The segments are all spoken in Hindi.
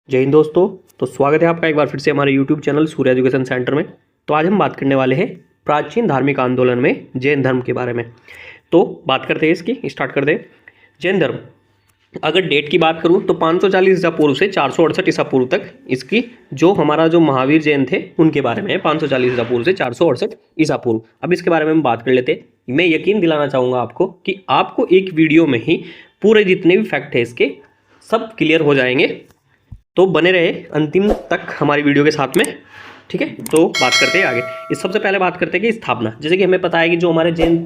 जय हिंद दोस्तों। तो स्वागत है आपका एक बार फिर से हमारे YouTube चैनल सूर्य एजुकेशन सेंटर में। तो आज हम बात करने वाले हैं प्राचीन धार्मिक आंदोलन में जैन धर्म के बारे में। तो बात करते हैं इसकी, स्टार्ट करते हैं। जैन धर्म, अगर डेट की बात करूं तो 540 ईसा पूर्व से 468 ईसा पूर्व तक इसकी जो हमारा जो महावीर जैन थे उनके बारे में है। 540 ईसा पूर्व से 468 ईसा पूर्व। अब इसके बारे में हम बात कर लेते हैं। मैं यकीन दिलाना चाहूँगा आपको कि आपको एक वीडियो में ही पूरे जितने भी फैक्ट है इसके सब क्लियर हो जाएंगे। तो बने रहे अंतिम तक हमारी वीडियो के साथ में, ठीक है। तो बात करते हैं आगे। इस सबसे पहले बात करते हैं कि स्थापना, जैसे कि हमें पता है कि जो हमारे जैन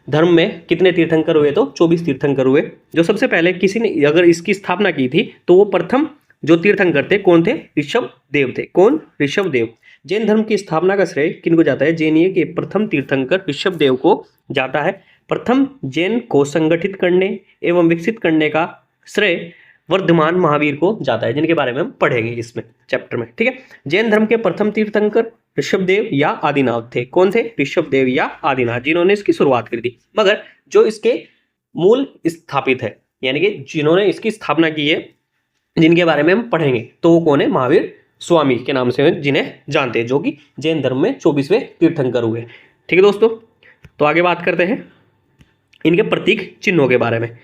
धर्म में कितने तीर्थंकर हुए, तो 24 तीर्थंकर हुए। जो सबसे पहले किसी ने अगर इसकी स्थापना की थी तो वो प्रथम जो तीर्थंकर थे कौन थे? ऋषभ देव थे। कौन? ऋषभ देव। जैन धर्म की स्थापना का श्रेय किनको जाता है? जैनीय के प्रथम तीर्थंकर ऋषभ देव को जाता है। प्रथम जैन को संगठित करने एवं विकसित करने का श्रेय वर्धमान महावीर को जाता है, जिनके बारे में हम पढ़ेंगे इसमें चैप्टर में, ठीक है। जैन धर्म के प्रथम तीर्थंकर ऋषभदेव या आदिनाथ थे। कौन थे? ऋषभदेव या आदिनाथ, जिन्होंने इसकी शुरुआत करी थी। मगर जो इसके मूल स्थापित है, यानी कि जिन्होंने इसकी स्थापना की है, जिनके बारे में हम पढ़ेंगे, तो वो कौन है? महावीर स्वामी के नाम से जिन्हें जानते हैं, जो कि जैन धर्म में 24वें तीर्थंकर हुए, ठीक है दोस्तों। तो आगे बात करते हैं इनके प्रतीक चिन्हों के बारे में।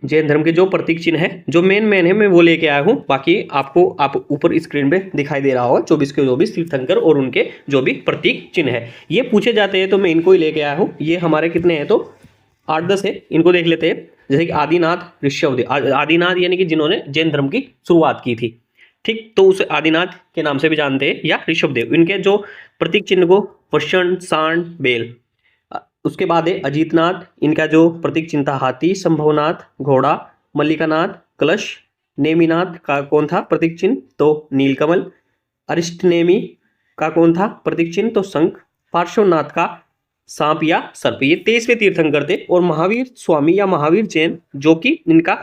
जैन धर्म के जो प्रतीक चिन्ह है, जो मेन है, मैं वो लेके आया हूँ। बाकी आपको आप ऊपर स्क्रीन पे दिखाई दे रहा होगा 24 के 24 तीर्थंकर और उनके जो भी प्रतीक चिन्ह है। ये पूछे जाते हैं तो मैं इनको ही लेके आया हूँ। ये हमारे कितने हैं? तो 8-10 है। इनको देख लेते हैं। जैसे कि आदिनाथ ऋषभदेव, आदिनाथ यानी कि जिन्होंने जैन धर्म की शुरुआत की थी, ठीक। तो उस आदिनाथ के नाम से भी जानते हैं, या ऋषभदेव। इनके जो प्रतीक चिन्ह को वृषण, सांड, बेल। उसके बाद है अजीतनाथ, इनका जो प्रतीक चिन्ह था हाथी, संभवनाथ घोड़ा, मल्लिकानाथ कलश, नेमिनाथ का कौन था प्रतीक चिन्ह? तो नीलकमल। अरिष्टनेमी का कौन था प्रतीक चिन्ह? तो शंख। पार्श्वनाथ का सांप या सर्प। ये 23वें तीर्थंकर थे। और महावीर स्वामी या महावीर जैन, जो कि इनका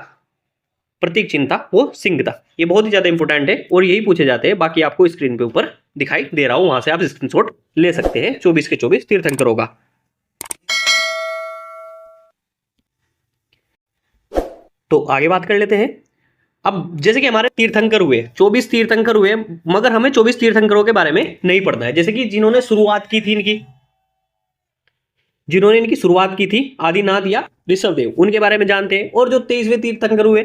प्रतीक चिन्ह था वो सिंह था। ये बहुत ही ज्यादा इंपॉर्टेंट है और यही पूछे जाते हैं। बाकी आपको स्क्रीन पे ऊपर दिखाई दे रहा हूं, वहां से आप स्क्रीनशॉट ले सकते हैं 24 के 24 तीर्थंकरों का। तो आगे बात कर लेते हैं। अब जैसे कि हमारे तीर्थंकर हुए 24 तीर्थंकर हुए, मगर हमें 24 तीर्थंकरों के बारे में नहीं पढ़ना है। जैसे कि जिन्होंने शुरुआत की थी जिन्होंने इनकी शुरुआत की थी आदिनाथ या ऋषभदेव, उनके बारे में जानते हैं। और जो 23वें तीर्थंकर हुए,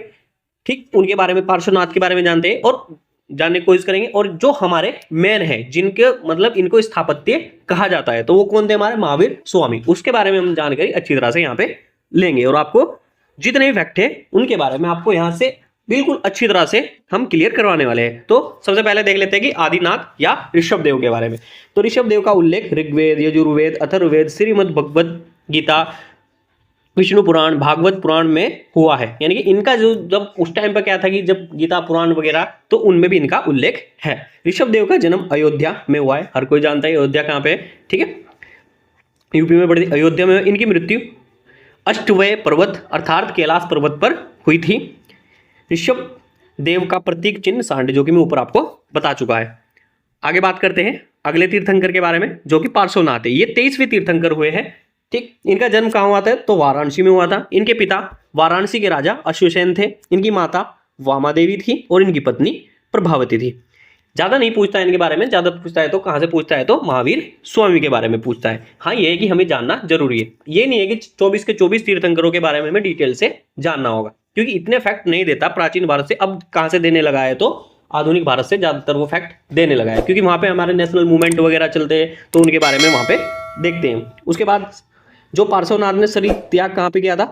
ठीक, उनके बारे में, पार्श्वनाथ के बारे में जानते हैं और जानने की कोशिश करेंगे। और जो हमारे मेन है, जिनके मतलब इनको स्थापत्य कहा जाता है, तो वो कौन थे? हमारे महावीर स्वामी। उसके बारे में हम जानकारी अच्छी तरह से यहाँ पे लेंगे और आपको जितने भी फैक्ट है उनके बारे में आपको यहां से बिल्कुल अच्छी तरह से हम क्लियर करवाने वाले हैं। तो सबसे पहले देख लेते हैं कि आदिनाथ या ऋषभदेव के बारे में। तो ऋषभदेव का उल्लेख ऋग्वेद, यजुर्वेद, अथर्ववेद, श्रीमद् भगवद गीता, विष्णु पुराण, भागवत पुराण में हुआ है। यानी कि इनका जो जब उस टाइम पर क्या था कि जब गीता पुराण वगैरह, तो उनमें भी इनका उल्लेख है। ऋषभदेव का जन्म अयोध्या में हुआ है। हर कोई जानता है अयोध्या कहाँ पे, ठीक है, यूपी में पड़ती अयोध्या में। इनकी मृत्यु अष्टवय पर्वत अर्थात कैलाश पर्वत पर हुई थी। ऋषभ देव का प्रतीक चिन्ह सांड, जो कि मैं ऊपर आपको बता चुका है। आगे बात करते हैं अगले तीर्थंकर के बारे में, जो कि पार्श्वनाथ है। ये 23वें तीर्थंकर हुए हैं, ठीक। इनका जन्म कहाँ हुआ था? तो वाराणसी में हुआ था। इनके पिता वाराणसी के राजा अश्वसेन थे। इनकी माता वामा देवी थी और इनकी पत्नी प्रभावती थी। ज्यादा नहीं पूछता है इनके बारे में। ज्यादा पूछता है तो कहां से पूछता है? तो महावीर स्वामी के बारे में पूछता है। हाँ, ये है कि हमें जानना जरूरी है। ये नहीं है कि 24 के 24 तीर्थंकरों के बारे में हमें डिटेल से जानना होगा, क्योंकि इतने फैक्ट नहीं देता प्राचीन भारत से। अब कहां से देने लगा है? तो आधुनिक भारत से ज्यादातर वो फैक्ट देने लगा है, क्योंकि वहां पे हमारे नेशनल मूवमेंट वगैरह चलते हैं, तो उनके बारे में वहां पे देखते हैं। उसके बाद जो पार्श्वनाथ ने शरीर त्याग कहाँ पे किया था?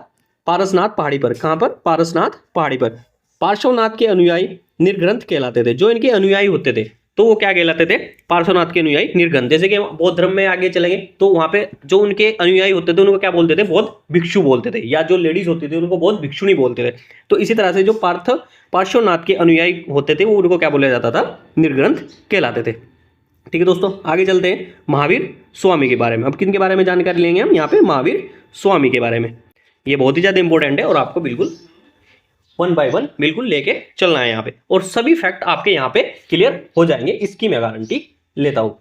पारसनाथ पहाड़ी पर। कहां पर? पारसनाथ पहाड़ी पर। पार्श्वनाथ के अनुयायी निर्ग्रंथ कहलाते थे। जो इनके अनुयायी होते थे तो वो क्या कहलाते थे? पार्श्वनाथ के अनुयायी निर्ग्रंथ। जैसे कि बौद्ध धर्म में आगे चलेंगे तो वहां पे जो उनके अनुयायी होते थे उनको क्या बोलते थे? बौद्ध भिक्षु बोलते थे, या जो लेडीज होती थी उनको बौद्ध भिक्षुणी बोलते थे। तो इसी तरह से जो पार्श्वनाथ के अनुयायी होते थे वो उनको क्या बोला जाता था? निर्ग्रंथ कहलाते थे, ठीक है दोस्तों। आगे चलते हैं महावीर स्वामी के बारे में। अब किन के बारे में जानकारी लेंगे हम यहाँ पे? महावीर स्वामी के बारे में। ये बहुत ही ज्यादा इंपॉर्टेंट है और आपको बिल्कुल 1 बाय 1 बिल्कुल लेके चलना है यहाँ पे, और सभी फैक्ट आपके यहाँ पे क्लियर हो जाएंगे, इसकी मैं गारंटी लेता हूँ।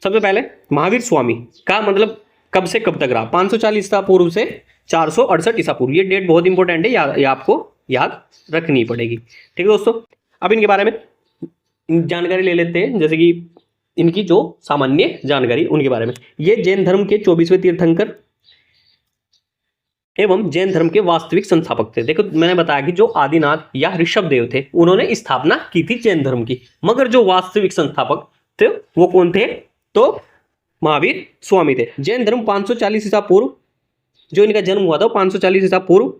सबसे पहले महावीर स्वामी का मतलब कब से कब तक रहा? 540 ईसा पूर्व से 468 ईसा पूर्व। ये डेट बहुत इंपॉर्टेंट है, ये आपको याद रखनी पड़ेगी, ठीक है दोस्तों। अब इनके बारे में जानकारी ले लेते हैं, जैसे कि इनकी जो सामान्य जानकारी उनके बारे में। ये जैन धर्म के 24वें तीर्थंकर एवं जैन धर्म के वास्तविक संस्थापक थे। देखो मैंने बताया कि जो आदिनाथ या ऋषभ देव थे उन्होंने स्थापना की थी जैन धर्म की, मगर जो वास्तविक संस्थापक थे वो कौन थे? तो महावीर स्वामी थे। जैन धर्म 540 ईसा पूर्व, जो इनका जन्म हुआ था 540 ईसा पूर्व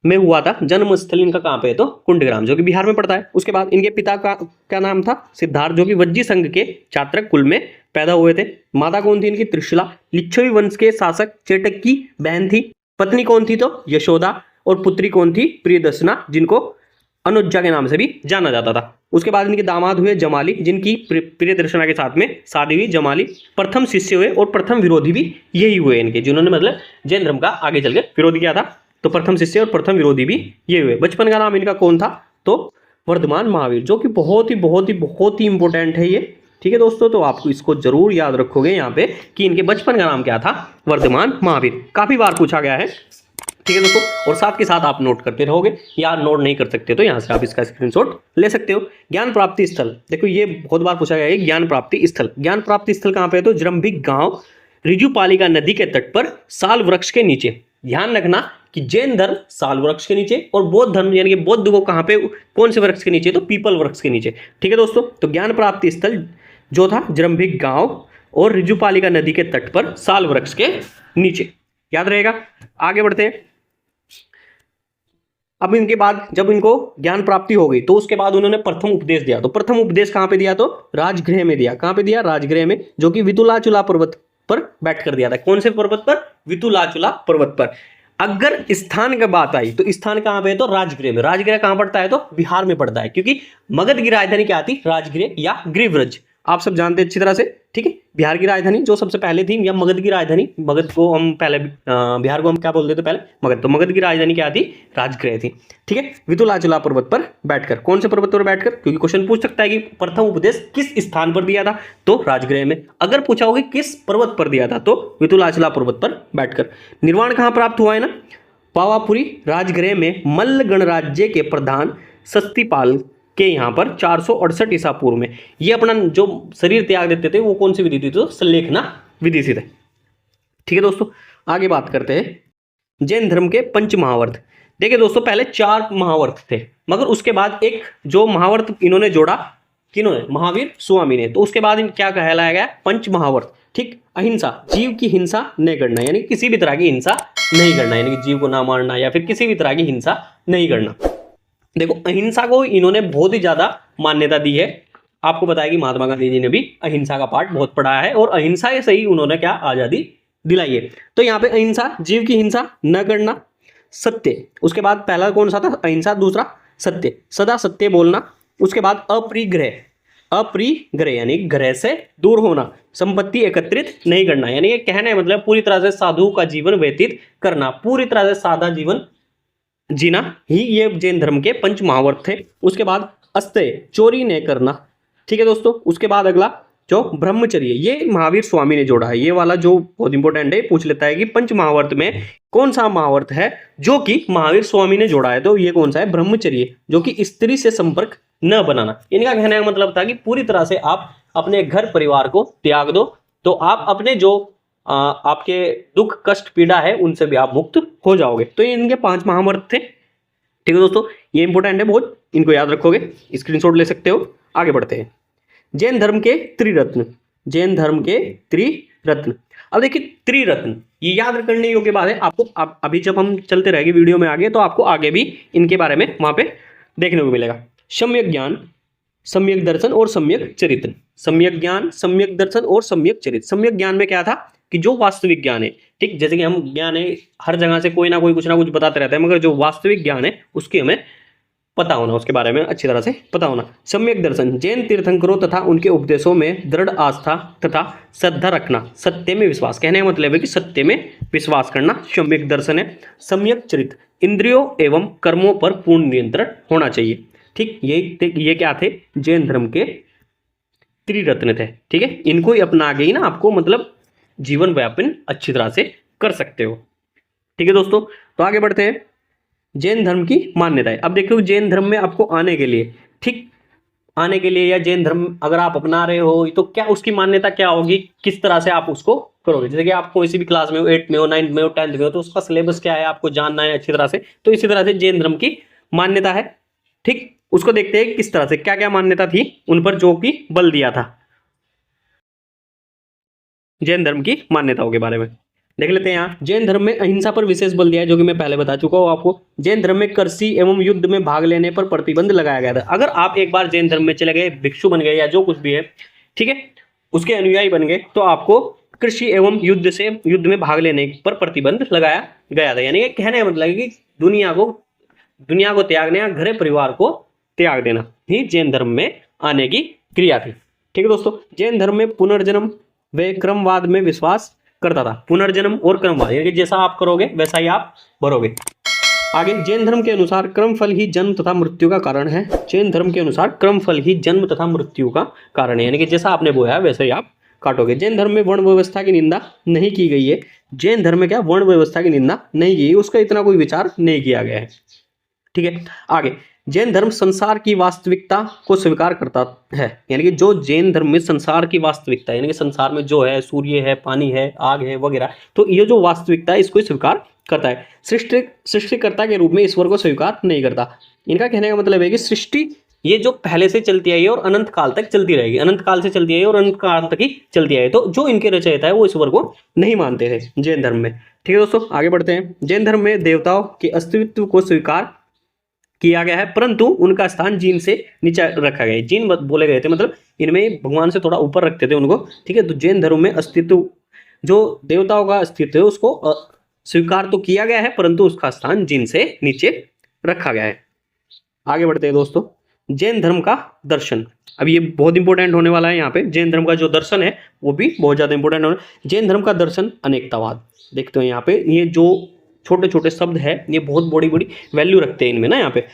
में हुआ था। जन्म स्थल इनका कहाँ पे है? तो कुंडग्राम, जो कि बिहार में पड़ता है। उसके बाद इनके पिता का क्या नाम था? सिद्धार्थ, जो कि वज्जी संघ के चात्रक कुल में पैदा हुए थे। माता कौन थी इनकी? त्रिशूला। लिच्छवी वंश के शासक चेटक की बहन थी। पत्नी कौन थी? तो यशोदा। और पुत्री कौन थी? प्रियदर्शना, जिनको अनुज्जा के नाम से भी जाना जाता था। उसके बाद इनके दामाद हुए जमाली, जिनकी प्रियदर्शना के साथ में शादी हुई। जमाली प्रथम शिष्य हुए और प्रथम विरोधी भी यही हुए इनके, जिन्होंने मतलब जैन धर्म का आगे चल के विरोध किया था। तो प्रथम शिष्य और प्रथम विरोधी भी ये हुए। बचपन का नाम इनका कौन था? तो वर्धमान महावीर, जो कि बहुत ही इंपॉर्टेंट है ये। ठीक है दोस्तों, तो आपको इसको जरूर याद रखोगे यहाँ पे कि इनके बचपन का नाम क्या था? वर्धमान महावीर। काफी बार पूछा गया है। ठीक है दोस्तों, और साथ के साथ आप नोट करते रहोगे, या नोट नहीं कर सकते तो यहाँ से आप इसका स्क्रीनशॉट ले सकते हो। ज्ञान प्राप्ति स्थल, देखो ये बहुत बार पूछा गया है। ज्ञान प्राप्ति स्थल, ज्ञान प्राप्ति स्थल कहाँ पे है? तो जरंभिक गांव ऋजुपालिका नदी के तट पर साल वृक्ष के नीचे। ध्यान रखना कि जैन धर्म साल वृक्ष के नीचे, और बौद्ध धर्म यानी कि बौद्ध को कहाँ पे, कौन से वृक्ष के नीचे? तो पीपल वृक्ष के नीचे। ठीक है दोस्तों, तो ज्ञान प्राप्ति स्थल जो था जरंभिक गांव और ऋजुपालिका नदी के तट पर साल वृक्ष के नीचे, याद रहेगा। आगे बढ़ते हैं। अब इनके बाद जब इनको ज्ञान प्राप्ति हो गई तो उसके बाद उन्होंने प्रथम उपदेश दिया। तो प्रथम उपदेश कहाँ पे दिया? तो राजगृह में दिया। कहाँ पे दिया? राजगृह में, जो कि वितुलाचुला पर्वत पर बैठ कर दिया था। कौन से पर्वत पर? वितुलाचुला पर्वत पर। अगर स्थान की बात आई तो स्थान कहाँ पे है? तो राजगृह में। राजगृह कहाँ पड़ता है? तो बिहार में पड़ता है, क्योंकि मगध की राजधानी क्या थी? राजगृह या गिरिव्रज, आप सब जानते हैं अच्छी तरह से। ठीक है, बिहार की राजधानी जो सबसे पहले थी, या मगध की राजधानी, मगध को हम पहले बिहार को हम क्या बोलते थे पहले? मगध। तो मगध की राजधानी क्या थी? राजगृह थी। ठीक है, वितुलाचला पर्वत पर बैठकर। कौन से पर्वत पर बैठकर? क्योंकि क्वेश्चन पूछ सकता है कि प्रथम उपदेश किस स्थान पर दिया था? तो राजगृह में। अगर पूछा होगा किस पर्वत पर दिया था? तो वितुलाचला पर्वत पर बैठकर। निर्वाण कहाँ प्राप्त हुआ है ना? पावापुरी राजगृह में मल्ल गणराज्य के प्रधान सस्तीपाल के यहाँ पर 468 ईसा पूर्व में ये अपना जो शरीर त्याग देते थे वो कौन सी विधि थी? तो सल्लेखना विधि से थे। ठीक है दोस्तों, आगे बात करते हैं जैन धर्म के पंच महावर्त। देखिए दोस्तों, पहले 4 महावर्त थे, मगर उसके बाद एक जो महावर्त इन्होंने जोड़ा, किन्होंने? महावीर स्वामी ने। तो उसके बाद क्या कहलाया गया? पंच महावर्त। ठीक, अहिंसा, जीव की हिंसा नहीं करना, यानी किसी भी तरह की हिंसा नहीं करना, यानी कि जीव को ना मारना या फिर किसी भी तरह की हिंसा नहीं करना। देखो अहिंसा को इन्होंने बहुत ही ज्यादा मान्यता दी है। आपको बताया कि महात्मा गांधी जी ने भी अहिंसा का पाठ बहुत पढ़ाया है, और अहिंसा से ही उन्होंने क्या आजादी दिलाई है। तो यहाँ पे अहिंसा, जीव की हिंसा न करना, सत्य। उसके बाद पहला कौन सा था? अहिंसा। दूसरा सत्य, सदा सत्य बोलना। उसके बाद अपरिग्रह, अपरिग्रह यानी ग्रह से दूर होना। संपत्ति एकत्रित नहीं करना, यानी ये कहना है मतलब पूरी तरह से साधु का जीवन व्यतीत करना, पूरी तरह से सादा जीवन जीना ही ये जैन धर्म के पंच महावर्त थे। उसके बाद अस्तेय, चोरी नहीं करना। ठीक है दोस्तों, उसके बाद अगला जो ब्रह्मचर्य, ये महावीर स्वामी ने जोड़ा है। ये वाला जो बहुत इंपॉर्टेंट है, पूछ लेता है कि पंच महावर्त में कौन सा महावर्त है जो कि महावीर स्वामी ने जोड़ा है? तो ये कौन सा है? ब्रह्मचर्य, जो कि स्त्री से संपर्क न बनाना। इनका कहने का मतलब था कि पूरी तरह से आप अपने घर परिवार को त्याग दो, तो आप अपने जो आपके दुख कष्ट पीड़ा है उनसे भी आप मुक्त हो जाओगे। तो ये इनके 5 महावर्त थे। ठीक है दोस्तों, ये इंपॉर्टेंट है बहुत, इनको याद रखोगे, स्क्रीनशॉट ले सकते हो। आगे बढ़ते हैं। जैन धर्म के त्रिरत्न, जैन धर्म के त्रिरत्न। अब देखिए त्रिरत्न ये याद करने योग्य बात है आपको। अभी जब हम चलते रहेंगे वीडियो में आगे, तो आपको आगे भी इनके बारे में वहां पे देखने को मिलेगा। सम्यक ज्ञान, सम्यक दर्शन और सम्यक चरित्र। सम्यक ज्ञान, सम्यक दर्शन और सम्यक चरित्र। सम्यक ज्ञान में क्या था कि जो वास्तविक ज्ञान है, ठीक, जैसे कि हम ज्ञान है हर जगह से कोई ना कोई कुछ ना कुछ बताते रहता है, मगर जो वास्तविक ज्ञान है उसकी हमें पता होना, उसके बारे में अच्छी तरह से पता होना। सम्यक दर्शन, जैन तीर्थंकरों तथा उनके उपदेशों में दृढ़ आस्था तथा श्रद्धा रखना, सत्य में विश्वास। कहने का मतलब है कि सत्य में विश्वास करना सम्यक दर्शन है। सम्यक चरित्र, इंद्रियों एवं कर्मों पर पूर्ण नियंत्रण होना चाहिए। ठीक, ये क्या थे? जैन धर्म के त्रिरत्न थे। ठीक है, इनको ही अपना के ही ना आपको मतलब जीवन व्यापन अच्छी तरह से कर सकते हो। ठीक है दोस्तों, तो आगे बढ़ते हैं। जैन धर्म की मान्यताएं। अब देखो जैन धर्म में आपको आने के लिए ठीक आने के लिए, या जैन धर्म अगर आप अपना रहे हो तो क्या उसकी मान्यता क्या होगी, किस तरह से आप उसको करोगे। जैसे कि आप कोई सी भी क्लास में हो, 8 में हो, 9 में हो, 10th में हो, तो उसका सिलेबस क्या है आपको जानना है अच्छी तरह से। तो इसी तरह से जैन धर्म की मान्यता है, ठीक, उसको देखते हैं किस तरह से क्या क्या मान्यता थी उन पर जो कि बल दिया था। जैन धर्म की मान्यताओं के बारे में देख लेते हैं। यहाँ जैन धर्म में अहिंसा पर विशेष बल दिया है, जो कि मैं पहले बता चुका हूँ आपको। जैन धर्म में कृषि एवं युद्ध में भाग लेने पर प्रतिबंध लगाया गया था। अगर आप एक बार जैन धर्म में चले गए, भिक्षु बन गए या जो कुछ भी है, ठीक है, उसके अनुयायी बन गए, तो आपको कृषि एवं युद्ध में भाग लेने पर प्रतिबंध लगाया गया था। यानी कि कहने का मतलब कि दुनिया को त्यागने या घर परिवार को त्याग देना ही जैन धर्म में आने की क्रिया थी। ठीक है दोस्तों, जैन धर्म में पुनर्जन्म व क्रमवाद में विश्वास करता था। पुनर्जन्म और क्रमवाद, यानी कि जैसा आप करोगे वैसा ही आप भरोगे। आगे, जैन धर्म के अनुसार क्रमफल ही जन्म तथा मृत्यु का कारण है। जैन धर्म के अनुसार क्रमफल ही जन्म तथा मृत्यु का कारण है, यानी कि जैसा आपने बोया वैसे ही आप काटोगे। जैन धर्म में वर्ण व्यवस्था की निंदा नहीं की गई है। जैन धर्म में क्या वर्ण व्यवस्था की निंदा नहीं की, उसका इतना कोई विचार नहीं किया गया है। ठीक है, आगे, जैन धर्म संसार की वास्तविकता को स्वीकार करता है। यानी कि जो जैन धर्म में संसार की वास्तविकता, यानी कि संसार में जो है, सूर्य है, पानी है, आग है वगैरह, तो ये जो वास्तविकता है इसको स्वीकार करता है। सृष्टिकर्ता के रूप में ईश्वर को स्वीकार नहीं करता। इनका कहने का मतलब है कि सृष्टि ये जो पहले से चलती आई है और अनंत काल तक चलती रहेगी, अनंत काल से चलती आई और अनंत काल तक ही चलती आई, तो जो इनके रचयिता है वो ईश्वर को नहीं मानते थे जैन धर्म में। ठीक है दोस्तों, आगे बढ़ते हैं। जैन धर्म में देवताओं के अस्तित्व को स्वीकार किया गया है, परंतु उनका स्थान जीन से नीचे रखा गया है। जीन बोले गए थे, मतलब इनमें भगवान से थोड़ा ऊपर रखते थे उनको। ठीक है, तो जैन धर्म में अस्तित्व, जो देवताओं का अस्तित्व है उसको स्वीकार तो किया गया है, परंतु उसका स्थान जीन से नीचे रखा गया है। आगे बढ़ते हैं दोस्तों, जैन धर्म का दर्शन। अब ये बहुत इंपॉर्टेंट होने वाला है। यहाँ पे जैन धर्म का जो दर्शन है वो भी बहुत ज्यादा इंपॉर्टेंट होने। जैन धर्म का दर्शन अनेकतावाद। देखते हो यहाँ पे ये जो छोटे छोटे शब्द है ये बहुत बड़ी बड़ी वैल्यू रखते हैं इनमें ना। यहाँ पे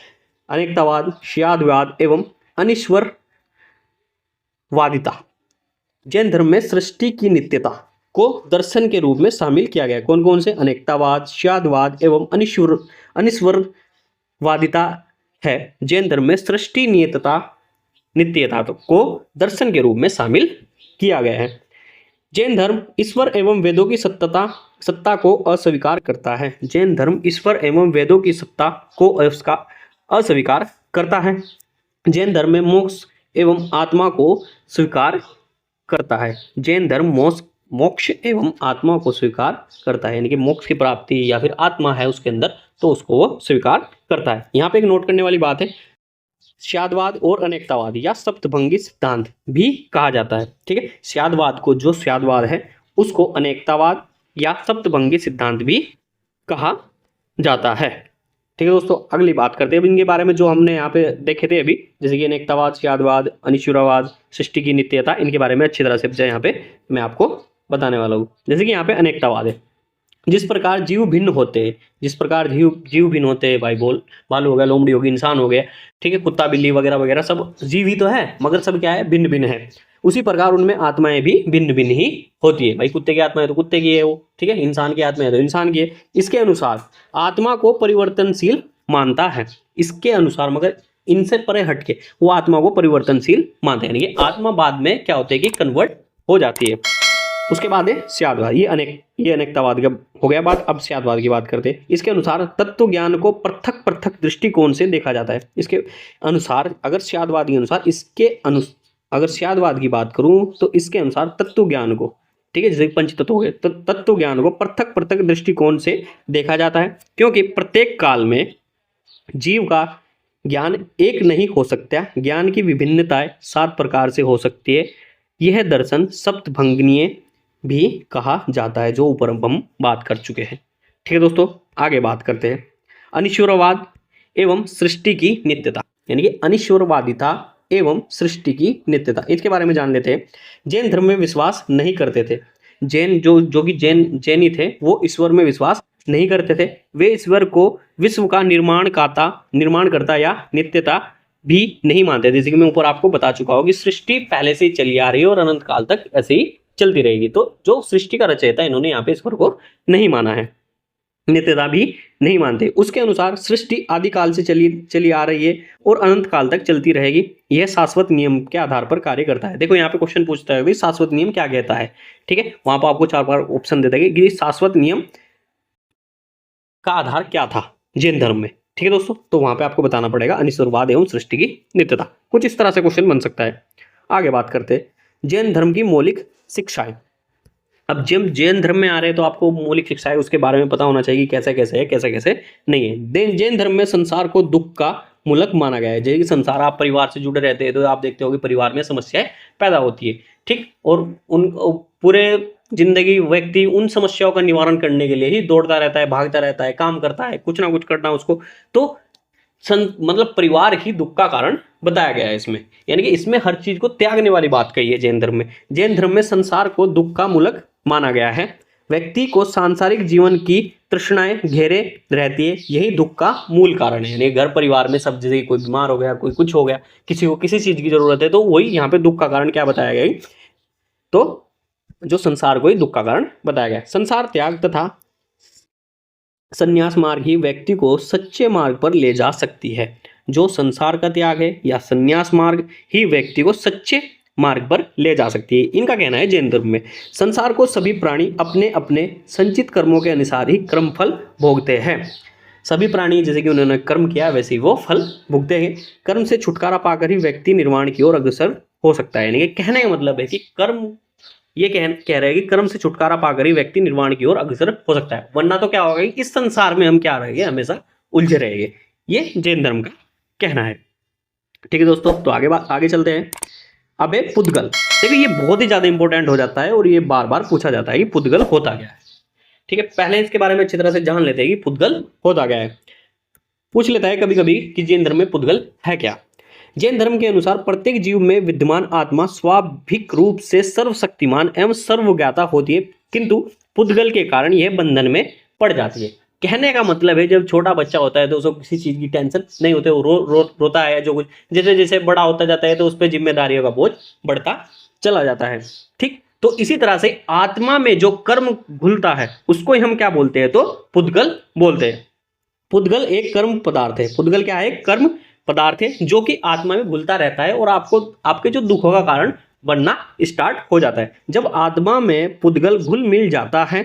अनेकतावाद, स्यादवाद एवं अनिश्वरवादिता। जैन धर्म में सृष्टि की नित्यता को दर्शन के रूप में शामिल किया गया। कौन कौन से? अनेकतावाद, स्यादवाद एवं अनिश्वरवादिता है। जैन धर्म में सृष्टि नित्यता को दर्शन के रूप में शामिल किया गया है। जैन धर्म ईश्वर एवं वेदों की सत्ता को अस्वीकार करता है। जैन धर्म ईश्वर एवं वेदों की सत्ता को अस्वीकार करता है। जैन धर्म में मोक्ष एवं आत्मा को स्वीकार करता है। जैन धर्म मोक्ष एवं आत्मा को स्वीकार करता है, यानी कि मोक्ष की प्राप्ति या फिर आत्मा है उसके अंदर, तो उसको वो स्वीकार करता है। यहाँ पे एक नोट करने वाली बात है, स्यादवाद और अनेकतावाद या सप्तभंगी सिद्धांत भी कहा जाता है। ठीक है, स्यादवाद को, जो स्यादवाद है उसको अनेकतावाद या सप्तभंगी सिद्धांत भी कहा जाता है। ठीक है दोस्तों, अगली बात करते हैं अब इनके बारे में जो हमने यहाँ पे देखे थे अभी, जैसे कि अनेकतावाद, स्यादवाद, अनिश्वरवाद, सृष्टि की नित्यता, इनके बारे में अच्छी तरह से यहाँ पे मैं आपको बताने वाला हूँ। जैसे कि यहाँ पे अनेकतावाद है, जिस प्रकार जीव भिन्न होते हैं, जीव भिन्न होते हैं, भाई भालू हो गया, लोमड़ी होगी, इंसान हो गया, ठीक है, कुत्ता बिल्ली वगैरह वगैरह सब जीव ही तो है, मगर सब क्या है? भिन्न भिन्न है। उसी प्रकार उनमें आत्माएं भी भिन्न भिन्न ही होती है। भाई कुत्ते की आत्मा है तो कुत्ते की है वो, ठीक है, इंसान की आत्मा है तो इंसान की है। इसके अनुसार आत्मा को परिवर्तनशील मानता है। इसके अनुसार, मगर इनसे परे हटके वो आत्मा को परिवर्तनशील मानते हैं, यानी कि आत्मा बाद में क्या होते है कि कन्वर्ट हो जाती है। उसके बाद है स्यादवाद। ये अनेकतावाद का हो गया बात। अब स्यादवाद की बात करते हैं। इसके अनुसार तत्व ज्ञान को पृथक दृष्टिकोण से देखा जाता है। इसके अनुसार, अगर स्यादवाद के अनुसार, अगर स्यादवाद की बात करूं तो इसके अनुसार तत्व ज्ञान को, ठीक है, जैसे पंच तत्व हो गए, तो तत्व ज्ञान को पृथक दृष्टिकोण से देखा जाता है, क्योंकि प्रत्येक काल में जीव का ज्ञान एक नहीं हो सकता। ज्ञान की विभिन्नताएं 7 प्रकार से हो सकती है। यह दर्शन सप्तभंगनीय भी कहा जाता है, जो ऊपर हम बात कर चुके हैं। ठीक है दोस्तों, आगे बात करते हैं अनिश्वरवाद एवं सृष्टि की नित्यता, यानी कि अनिश्वरवादिता एवं सृष्टि की नित्यता, इसके बारे में जान लेते हैं। जैन धर्म में विश्वास नहीं करते थे। जैन जो कि जैनी थे वो ईश्वर में विश्वास नहीं करते थे। वे ईश्वर को विश्व का निर्माणकर्ता या नित्यता भी नहीं मानते। जैसे कि मैं ऊपर आपको बता चुका हूँ कि सृष्टि पहले से ही चली आ रही है और अनंत काल तक ऐसे ही चलती रहेगी। तो जो सृष्टि का रचयिता, इन्होंने यहाँ पे ईश्वर को नहीं माना है। नित्यता भी नहीं मानते। उसके अनुसार सृष्टि आदिकाल से चली आ रही है और अनंत काल तक चलती रहेगी। यह शाश्वत नियम के आधार पर कार्य करता है। देखो यहाँ पे क्वेश्चन पूछता है भाई शाश्वत नियम क्या कहता है, ठीक है, वहां पर आपको 4 बार ऑप्शन दे देंगे कि शाश्वत नियम का आधार क्या था जैन धर्म में, ठीक है दोस्तों। तो वहां पे आपको बताना पड़ेगा अनिश्वरवाद एवं सृष्टि की नित्यता। कुछ इस तरह से क्वेश्चन बन सकता है। आगे बात करते हैं जैन धर्म की मौलिक शिक्षाएं। अब जब जैन धर्म में आ रहे हैं तो आपको मौलिक शिक्षाएं उसके बारे में पता होना चाहिए कि कैसे कैसे है, कैसे कैसे नहीं है। जैन धर्म में संसार को दुख का मूलक माना गया है। जैसे कि संसार, आप परिवार से जुड़े रहते हैं तो आप देखते हो कि परिवार में समस्याएं पैदा होती है, ठीक, और उन पूरे जिंदगी व्यक्ति उन समस्याओं का निवारण करने के लिए ही दौड़ता रहता है, भागता रहता है, काम करता है, कुछ ना कुछ करना उसको। तो मतलब परिवार ही दुख का कारण बताया गया है इसमें, यानी कि इसमें हर चीज को त्यागने वाली बात कही है जैन धर्म में। जैन धर्म में संसार को दुख का मूलक माना गया है। व्यक्ति को सांसारिक जीवन की तृष्णाएं घेरे रहती है, यही दुख का मूल कारण है। यानी घर परिवार में सब, जैसे कोई बीमार हो गया, कोई कुछ हो गया, किसी को किसी चीज की जरूरत है, तो वही यहाँ पे दुख का कारण क्या बताया गया है, तो जो संसार को ही दुख का कारण बताया गया है। संसार त्याग तथा संन्यास मार्ग ही व्यक्ति को सच्चे मार्ग पर ले जा सकती है। जो संसार का त्याग है या संन्यास मार्ग ही व्यक्ति को सच्चे मार्ग पर ले जा सकती है। इनका कहना है जैन धर्म में संसार को सभी प्राणी अपने अपने संचित कर्मों के अनुसार ही कर्मफल भोगते हैं। सभी प्राणी जैसे कि उन्होंने कर्म किया वैसे ही वो फल भुगते हैं। कर्म से छुटकारा पाकर ही व्यक्ति निर्वाण की ओर अग्रसर हो सकता है। यानी कि कहने का मतलब है कि कर्म, ये कह रहे हैं कि कर्म से छुटकारा पाकर ही व्यक्ति निर्वाण की ओर अग्रसर हो सकता है, वरना तो क्या होगा कि इस संसार में हम क्या रहेंगे, हमेशा उलझे रहेंगे। ये जैन धर्म का कहना है, ठीक है दोस्तों। तो आगे चलते हैं। अब है पुद्गल। देखिए ये बहुत ही ज्यादा इंपॉर्टेंट हो जाता है और ये बार बार पूछा जाता है कि पुद्गल होता क्या है, ठीक है। पहले इसके बारे में अच्छी तरह से जान लेते हैं कि पुद्गल होता क्या है। पूछ लेता है कभी कभी कि जैन धर्म में पुद्गल है क्या। जैन धर्म के अनुसार प्रत्येक जीव में विद्यमान आत्मा स्वाभाविक रूप से सर्वशक्तिमान एवं सर्वज्ञाता होती है, किंतु पुद्गल के कारण यह बंधन में पड़ जाती है। कहने का मतलब है जब छोटा बच्चा होता है तो उसको किसी चीज की टेंशन नहीं होती, वो रोता है, जो कुछ जैसे जैसे बड़ा होता जाता है तो उस पर जिम्मेदारियों का बोझ बढ़ता चला जाता है, ठीक। तो इसी तरह से आत्मा में जो कर्म घुलता है उसको ही हम क्या बोलते हैं, तो पुद्गल बोलते हैं। पुद्गल एक कर्म पदार्थ है। पुद्गल क्या है, कर्म पदार्थ है जो कि आत्मा में घुलता रहता है और आपको आपके जो दुखों का कारण बनना स्टार्ट हो जाता है। जब आत्मा में पुद्गल घुल मिल जाता है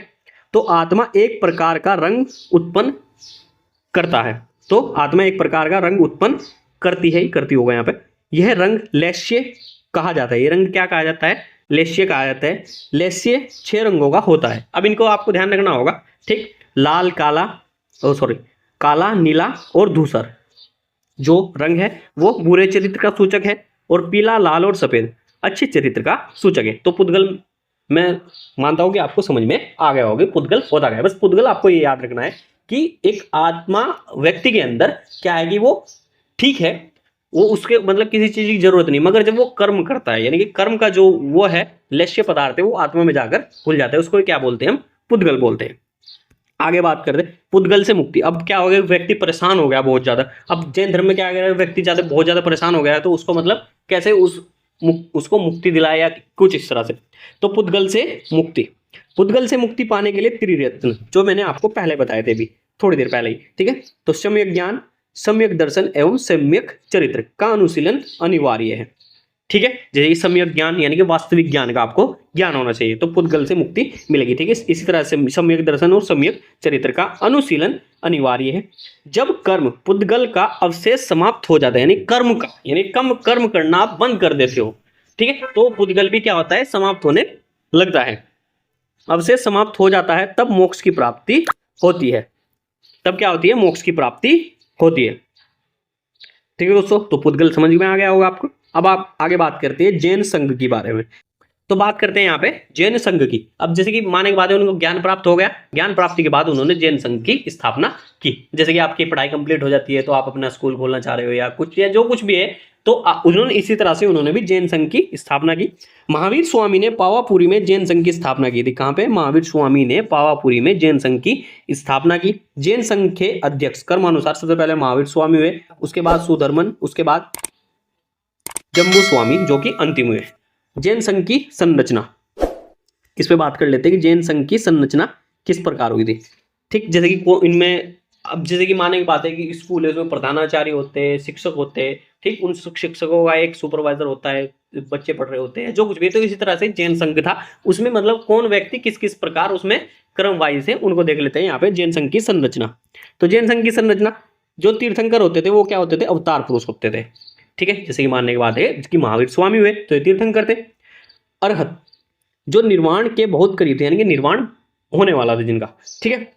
तो आत्मा एक प्रकार का रंग उत्पन्न करता है। तो आत्मा एक प्रकार का रंग उत्पन्न करती है, ही करती होगा यहाँ पे। यह रंग लेश्य कहा जाता है। ये रंग क्या कहा जाता है, लेश्य कहा जाता है। लेश्य 6 रंगों का होता है। अब इनको आपको ध्यान रखना होगा, ठीक। लाल, काला, नीला और धूसर जो रंग है वो बुरे चरित्र का सूचक है, और पीला, लाल और सफेद अच्छे चरित्र का सूचक है। तो पुद्गल मैं मानता हूं कि आपको समझ में आ गया होगा पुद्गल होता गया। बस पुद्गल आपको ये याद रखना है कि एक आत्मा व्यक्ति के अंदर क्या है कि वो ठीक है, वो उसके मतलब किसी चीज की जरूरत नहीं, मगर जब वो कर्म करता है, यानी कि कर्म का जो वो है लेश्य पदार्थ है, वो आत्मा में जाकर घुल जाता है, उसको क्या बोलते हैं, हम पुद्गल बोलते हैं। आगे बात करते हैं पुद्गल से मुक्ति। अब क्या हो गया, व्यक्ति परेशान हो गया बहुत ज्यादा। अब जैन धर्म में क्या है, व्यक्ति बहुत ज्यादा परेशान हो गया है, तो उसको मतलब कैसे उसको मुक्ति दिलाए या कुछ इस तरह से। तो पुद्गल से मुक्ति, पुद्गल से मुक्ति पाने के लिए त्रिरत्न जो मैंने आपको पहले बताए थे अभी थोड़ी देर पहले ही, ठीक है। तो सम्यक ज्ञान, सम्यक दर्शन एवं सम्यक चरित्र का अनुशीलन अनिवार्य है, ठीक है। जैसे सम्यक ज्ञान यानी कि वास्तविक ज्ञान का आपको ज्ञान होना चाहिए, तो पुद्गल से मुक्ति मिलेगी, ठीक है। इसी तरह से सम्यक दर्शन और सम्यक चरित्र का अनुशीलन अनिवार्य है। जब कर्म पुद्गल का अवशेष समाप्त हो जाता है, यानी कर्म का, यानी कम कर्म करना आप बंद कर देते हो, ठीक है, तो पुद्गल भी क्या होता है, समाप्त होने लगता है, अवशेष समाप्त हो जाता है, तब मोक्ष की प्राप्ति होती है। तब क्या होती है, मोक्ष की प्राप्ति होती है, ठीक है दोस्तों। तो पुद्गल समझ में आ गया होगा आपको। अब आप आगे बात करते हैं जैन संघ की बारे में। तो बात करते हैं यहाँ पे जैन संघ की। अब जैसे कि माने के बाद उनको ज्ञान प्राप्त हो गया, ज्ञान प्राप्ति के बाद उन्होंने जैन संघ की स्थापना की। जैसे कि आपकी पढ़ाई कंप्लीट हो जाती है तो आप अपना स्कूल खोलना चाह रहे हो या कुछ, या जो कुछ भी है, तो उन्होंने इसी तरह से उन्होंने भी जैन संघ की स्थापना की। महावीर स्वामी ने पावापुरी में जैन संघ की स्थापना की थी। कहाँ पे, महावीर स्वामी ने पावापुरी में जैन संघ की स्थापना की। जैन संघ के अध्यक्ष कर्मानुसार सबसे पहले महावीर स्वामी हुए, उसके बाद सुधर्मन, उसके बाद जम्बू स्वामी जो कि अंतिम हुए। जैन संघ की संरचना, इस पे बात कर लेते हैं कि जैन संघ की संरचना किस प्रकार हुई थी। ठीक, जैसे कि इनमें अब जैसे कि माने की बात है कि स्कूल है उसमें प्रधानाचार्य होते हैं, शिक्षक होते हैं, ठीक, उन शिक्षकों का एक सुपरवाइजर होता है, बच्चे पढ़ रहे होते हैं, जो कुछ भी। तो इसी तरह से जैन संघ था, उसमें मतलब कौन व्यक्ति किस किस प्रकार उसमें क्रम वाइज है उनको देख लेते हैं यहाँ पे जैन संघ की संरचना। तो जैन संघ की संरचना, जो तीर्थंकर होते थे वो क्या होते थे, अवतार पुरुष होते थे, ठीक है। जैसे कि मानने की बात है कि महावीर स्वामी हुए तो ये तीर्थंकर थे। अरहत, जो निर्वाण के बहुत करीब थे, यानी कि निर्वाण होने वाला था जिनका, ठीक है।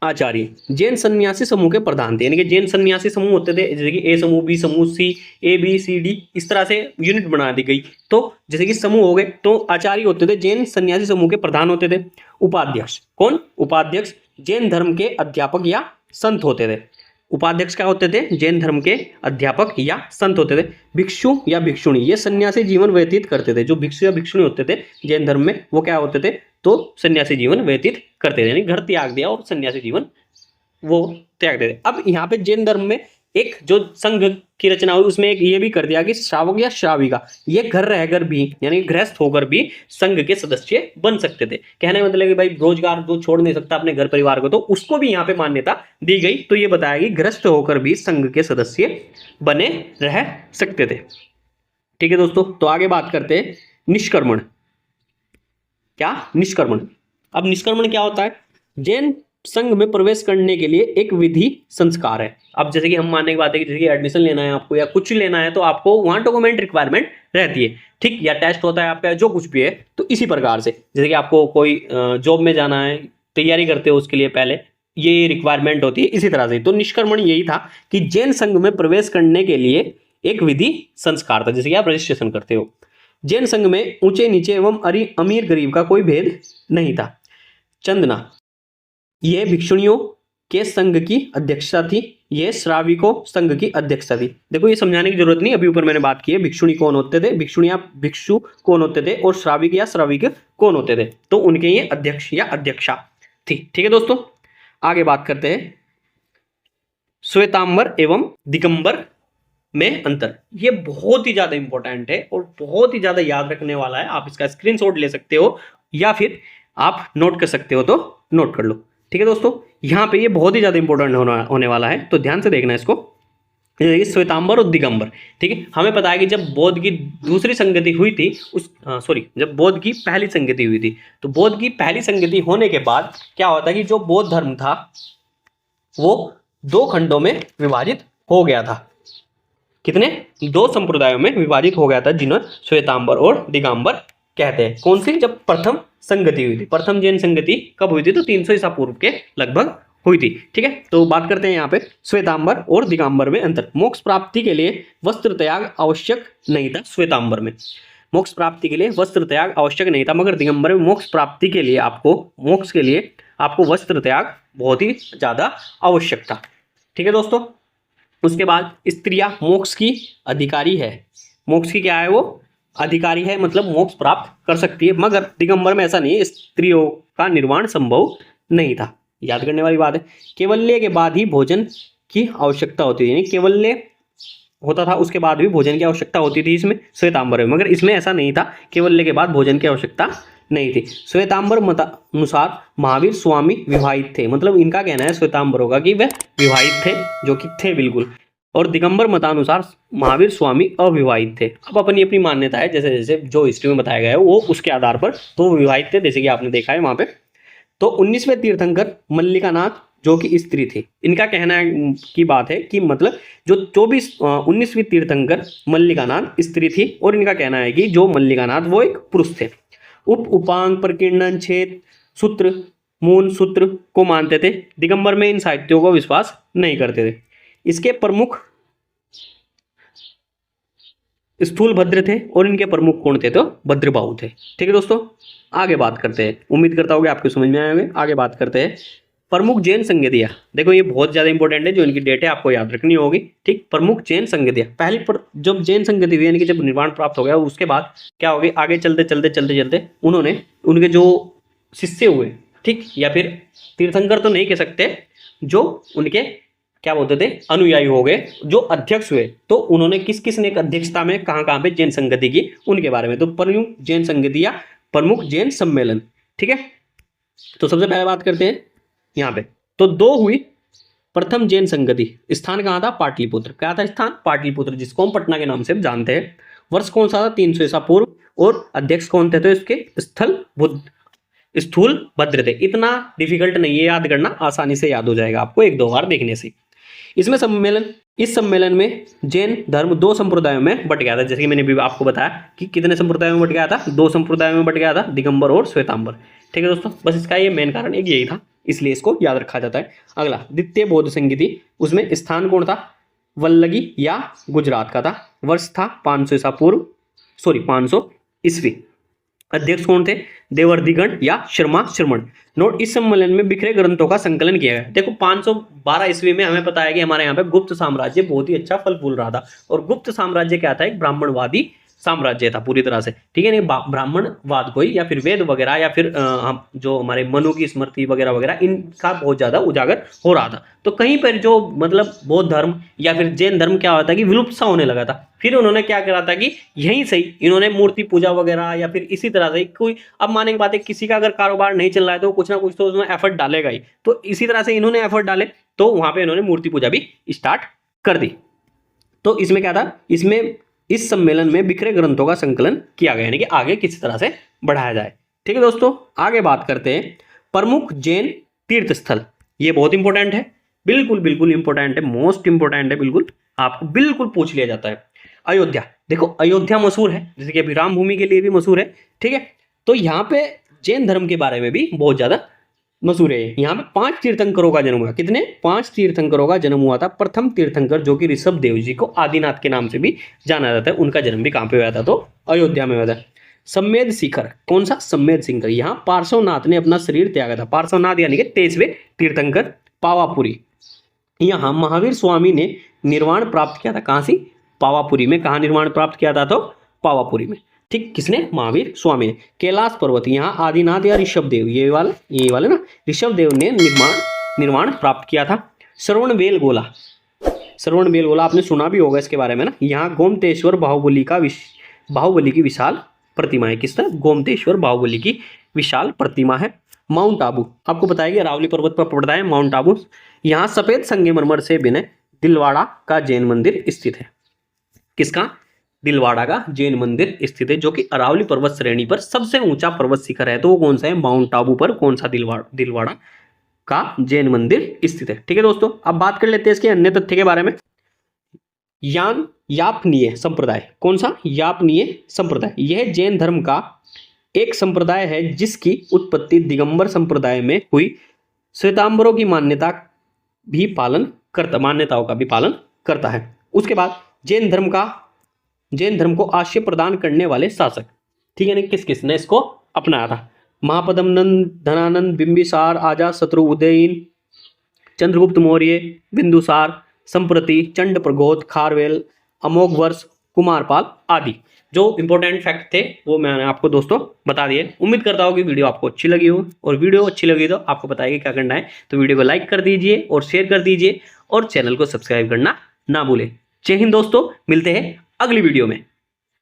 आचार्य, जैन सन्यासी समूह के प्रधान थे, यानी कि जैन सन्यासी समूह होते थे, जैसे कि ए समूह, बी समूह, सी, ए बी सी डी, इस तरह से यूनिट बना दी गई। तो जैसे कि समूह हो गए, तो आचार्य होते थे, जैन सन्यासी समूह के प्रधान होते थे। उपाध्यक्ष, कौन? उपाध्यक्ष जैन धर्म के अध्यापक या संत होते थे। उपाध्यक्ष क्या होते थे? जैन धर्म के अध्यापक या संत होते थे। भिक्षु या भिक्षुणी, ये सन्यासी जीवन व्यतीत करते थे। जो भिक्षु या भिक्षुणी होते थे जैन धर्म में, वो क्या होते थे? तो सन्यासी जीवन व्यतीत करते थे, यानी घर त्याग दिया और सन्यासी जीवन वो त्याग देते। अब यहाँ पे जैन धर्म में एक जो संघ की रचना हुई, उसमें एक ये भी कर दिया कि श्रावक या श्राविका ये घर रहकर भी, यानी गृहस्थ होकर भी संघ के सदस्य बन सकते थे। कहने का मतलब कि भाई रोजगार जो छोड़ नहीं सकता अपने घर परिवार को, तो उसको भी यहाँ पे मान्यता दी गई। तो ये बताया कि गृहस्थ होकर भी संघ के सदस्य बने रह सकते थे, ठीक है दोस्तों। तो आगे बात करते हैं निष्क्रमण। क्या? निष्क्रमण। अब निष्क्रमण क्या होता है? जैन संघ में प्रवेश करने के लिए एक विधि संस्कार है। अब जैसे कि हम मानने की बात है कि जैसे कि एडमिशन लेना है आपको या कुछ लेना है, तो आपको वहां डॉक्यूमेंट रिक्वायरमेंट रहती है, ठीक, या टेस्ट होता है आपका, जो कुछ भी है। तो इसी प्रकार से जैसे कि आपको कोई जॉब में जाना है, तैयारी करते हो उसके लिए पहले ये रिक्वायरमेंट होती है, इसी तरह से। तो निष्क्रमण यही था कि जैन संघ में प्रवेश करने के लिए एक विधि संस्कार था, जैसे कि आप रजिस्ट्रेशन करते हो। जैन संघ में ऊंचे नीचे एवं अमीर गरीब का कोई भेद नहीं था। चंदना, यह भिक्षुणियों के संघ की अध्यक्षता थी, यह श्राविकों संघ की अध्यक्षता थी। देखो ये समझाने की जरूरत नहीं, अभी ऊपर मैंने बात की है भिक्षुणी कौन होते थे, भिक्षुणिया भिक्षु कौन होते थे, और श्राविक या श्राविक कौन होते थे, तो उनके ये अध्यक्ष या अध्यक्षा थी, ठीक है दोस्तों। आगे बात करते हैं श्वेतांबर एवं दिगंबर में अंतर। ये बहुत ही ज्यादा इंपॉर्टेंट है और बहुत ही ज्यादा याद रखने वाला है। आप इसका स्क्रीनशॉट ले सकते हो या फिर आप नोट कर सकते हो, तो नोट कर लो, ठीक है दोस्तों। यहाँ पे ये बहुत ही ज्यादा इंपॉर्टेंट होने वाला है, तो ध्यान से देखना इसको। श्वेतांबर और दिगंबर, ठीक है। हमें पता है कि जब बौद्ध की दूसरी संगति हुई थी, जब बौद्ध की पहली संगति हुई थी, तो बौद्ध की पहली संगति होने के बाद क्या होता है कि जो बौद्ध धर्म था वो दो खंडों में विभाजित हो गया था। कितने? दो संप्रदायों में विभाजित हो गया था, जिन्हें श्वेतांबर और दिगंबर कहते हैं। कौन सी? जब प्रथम संगति हुई थी, प्रथम जैन संगति कब हुई थी? तो 300 ईसा पूर्व के लगभग हुई थी, ठीक है। तो बात करते हैं यहाँ पे श्वेतांबर और दिगंबर में अंतर। मोक्ष प्राप्ति के लिए वस्त्र त्याग आवश्यक नहीं था। श्वेतांबर में मोक्ष प्राप्ति के लिए वस्त्र त्याग आवश्यक नहीं था, मगर दिगंबर में मोक्ष प्राप्ति के लिए मोक्ष के लिए आपको वस्त्र त्याग बहुत ही ज्यादा आवश्यक था, ठीक है दोस्तों। उसके बाद स्त्रियां मोक्ष की अधिकारी है। मोक्ष की क्या है? वो अधिकारी है, मतलब मोक्ष प्राप्त कर सकती है, मगर दिगंबर में ऐसा नहीं है, स्त्रियों का निर्वाण संभव नहीं था। याद करने वाली बात है। केवल्य के बाद ही भोजन की आवश्यकता होती थी, यानी केवल्य होता था उसके बाद भी भोजन की आवश्यकता होती थी इसमें, श्वेतांबर में, मगर इसमें ऐसा नहीं था, केवल्य के बाद भोजन की आवश्यकता नहीं थी। श्वेतांबर मतानुसार महावीर स्वामी विवाहित थे, मतलब इनका कहना है श्वेतांबरों का कि वह विवाहित थे, जो कि थे बिल्कुल, और दिगंबर मतानुसार महावीर स्वामी अविवाहित थे। अब अपनी अपनी मान्यता है, जैसे जैसे जो हिस्ट्री में बताया गया है वो उसके आधार पर तो विवाहित थे, जैसे कि आपने देखा है वहां पे। तो 19वें तीर्थंकर मल्लिकानाथ जो कि स्त्री थी, इनका कहना की बात है कि मतलब जो 19वीं तीर्थंकर मल्लिकानाथ स्त्री थी, और इनका कहना है कि जो मल्लिकानाथ वो एक पुरुष थे। उपांग प्रकीर्णन छेद सूत्र मूल सूत्र को मानते थे। दिगंबर में इन साहित्यों को विश्वास नहीं करते थे। इसके प्रमुख स्थूल भद्र थे और इनके प्रमुख कौन थे? तो भद्रबाहु थे, ठीक है दोस्तों। आगे बात करते हैं, उम्मीद करता हूँ कि आपको समझ में आए होंगे। आगे बात करते हैं प्रमुख जैन संगतियाँ। देखो ये बहुत ज्यादा इंपॉर्टेंट है, जो इनकी डेट है आपको याद रखनी होगी, ठीक। प्रमुख जैन संगतियाँ, पहली जब जैन संगति हुई, यानी कि जब निर्वाण प्राप्त हो गया, उसके बाद क्या हो गया? आगे चलते चलते चलते चलते उन्होंने उनके जो शिष्य हुए, ठीक, या फिर तीर्थंकर तो नहीं कह सकते, जो उनके क्या बोलते थे अनुयायी हो गए, जो अध्यक्ष हुए, तो उन्होंने किस किस ने अध्यक्षता में कहाँ कहाँ पे जैन संगति की, उनके बारे में। तो प्रमुख जैन संगति या प्रमुख जैन सम्मेलन, ठीक है। तो सबसे पहले बात करते हैं यहाँ पे तो 2 हुई। प्रथम जैन संगति स्थान कहाँ था? पाटलिपुत्र। क्या था स्थान? पाटलिपुत्र, जिसको हम पटना के नाम से जानते हैं। वर्ष कौन सा था? 300 ईसा पूर्व। और अध्यक्ष कौन थे? तो इसके स्थूल भद्र थे। इतना डिफिकल्ट नहीं है याद करना, आसानी से याद हो जाएगा आपको 1-2 बार देखने से। इस सम्मेलन में जैन धर्म 2 संप्रदायों में बट गया था। जैसे कि मैंने भी आपको बताया कि कितने संप्रदायों में बट गया था? 2 संप्रदायों में बट गया था, दिगंबर और श्वेतांबर। ठीक है दोस्तों, बस इसका ये मेन कारण एक यही था, इसलिए इसको याद रखा जाता है। अगला द्वितीय बौद्ध संगति, उसमें स्थान कौन था? वल्लगी या गुजरात का था। वर्ष था 500 ईसा पूर्व, 500 ईस्वी। अध्यक्ष कौन थे? देवर्धिगण या शर्मा श्रमण। नोट, इस सम्मेलन में बिखरे ग्रंथों का संकलन किया गया। देखो 512 ईस्वी में हमें पता है कि हमारे यहाँ पे गुप्त साम्राज्य बहुत ही अच्छा फल फूल रहा था। और गुप्त साम्राज्य क्या था? एक ब्राह्मणवादी साम्राज्य था पूरी तरह से। ठीक है, नहीं ब्राह्मणवाद कोई या फिर वेद वगैरह या फिर जो हमारे मनु की स्मृति वगैरह वगैरह, इनका बहुत ज्यादा उजागर हो रहा था। तो कहीं पर जो मतलब बौद्ध धर्म या फिर जैन धर्म क्या होता है कि विलुप्त सा होने लगा था। फिर उन्होंने क्या करा था कि यहीं से ही इन्होंने मूर्ति पूजा वगैरह या फिर इसी तरह से कोई, अब माने की बात है किसी का अगर कारोबार नहीं चल रहा है तो कुछ ना कुछ तो उसमें एफर्ट डालेगा ही। तो इसी तरह से इन्होंने एफर्ट डाले तो वहां पे इन्होंने मूर्ति पूजा भी स्टार्ट कर दी। तो इसमें क्या था? इसमें इस सम्मेलन में बिखरे ग्रंथों का संकलन किया गया, यानी कि आगे किसी तरह से बढ़ाया जाए। ठीक है दोस्तों, आगे बात करते हैं प्रमुख जैन तीर्थ स्थल। ये बहुत इंपॉर्टेंट है, बिल्कुल इंपॉर्टेंट है, मोस्ट इंपॉर्टेंट है, बिल्कुल आपको बिल्कुल पूछ लिया जाता है। अयोध्या, देखो अयोध्या मशहूर है, जैसे कि अभी राम भूमि के लिए भी मशहूर है। ठीक है, तो यहाँ पे जैन धर्म के बारे में भी बहुत ज्यादा मशहूर है। यहाँ पे 5 तीर्थंकरों का जन्म हुआ। कितने? 5 तीर्थंकरों का जन्म हुआ था। प्रथम तीर्थंकर जो कि ऋषभ देव जी को आदिनाथ के नाम से भी जाना जाता है, उनका जन्म भी कहाँ पे हुआ था? तो अयोध्या में हुआ था। सम्मेद शिखर, कौन सा? सम्मेद शिखर। यहाँ पार्श्वनाथ ने अपना शरीर त्यागा था। पार्श्वनाथ यानी कि 23वें तीर्थंकर। पावापुरी, यहाँ महावीर स्वामी ने निर्वाण प्राप्त किया था। कहाँ से? पावापुरी में। कहाँ निर्वाण प्राप्त किया था? तो पावापुरी में। ठीक, किसने? महावीर स्वामी ने। कैलाश पर्वत, यहाँ आदिनाथ या ऋषभ देव, ये वाले ना, ऋषभ देव ने निर्वाण प्राप्त किया था। श्रवण बेलगोला आपने सुना भी होगा इसके बारे में ना। यहाँ गोमतेश्वर बाहुबली की विशाल प्रतिमा है। किसका? गोमतेश्वर बाहुबली की विशाल प्रतिमा है। माउंट आबू, आपको बताया अरावली पर्वत पर पड़ता है माउंट आबू। यहाँ सफेद संगमरमर से बने दिलवाड़ा का जैन मंदिर स्थित है। किसका? दिलवाड़ा का जैन मंदिर स्थित है, जो कि अरावली पर्वत श्रेणी पर सबसे ऊंचा पर्वत शिखर है। तो वो कौन सा है? माउंट आबू पर कौन सा? दिलवाड़ा का जैन मंदिर स्थित है। ठीक है दोस्तों, अब बात कर लेते हैं इसके अन्य तथ्य के बारे में। यापनीय संप्रदाय, कौन सा? यापनीय संप्रदाय, यह जैन धर्म का एक संप्रदाय है जिसकी उत्पत्ति दिगंबर संप्रदाय में हुई। श्वेतांबरों की मान्यताओं का भी पालन करता है। उसके बाद जैन धर्म को आश्रय प्रदान करने वाले शासक, ठीक है ना, किसने इसको अपनाया था? महापद्मनंद, धनानंद, बिंबिसार, अजातशत्रु, उदयन, चंद्रगुप्त मौर्य, बिंदुसार, संप्रति, चंड प्रगोत, खारवेल, अमोघवर्ष, कुमारपाल आदि। जो इंपॉर्टेंट फैक्ट थे वो मैंने आपको दोस्तों बता दिए। उम्मीद करता हूँ कि वीडियो आपको अच्छी लगी हो, और वीडियो अच्छी लगी तो आपको बताइए क्या करना है। तो वीडियो को लाइक कर दीजिए और शेयर कर दीजिए और चैनल को सब्सक्राइब करना ना भूलें। जय हिंद दोस्तों, मिलते हैं अगली वीडियो में।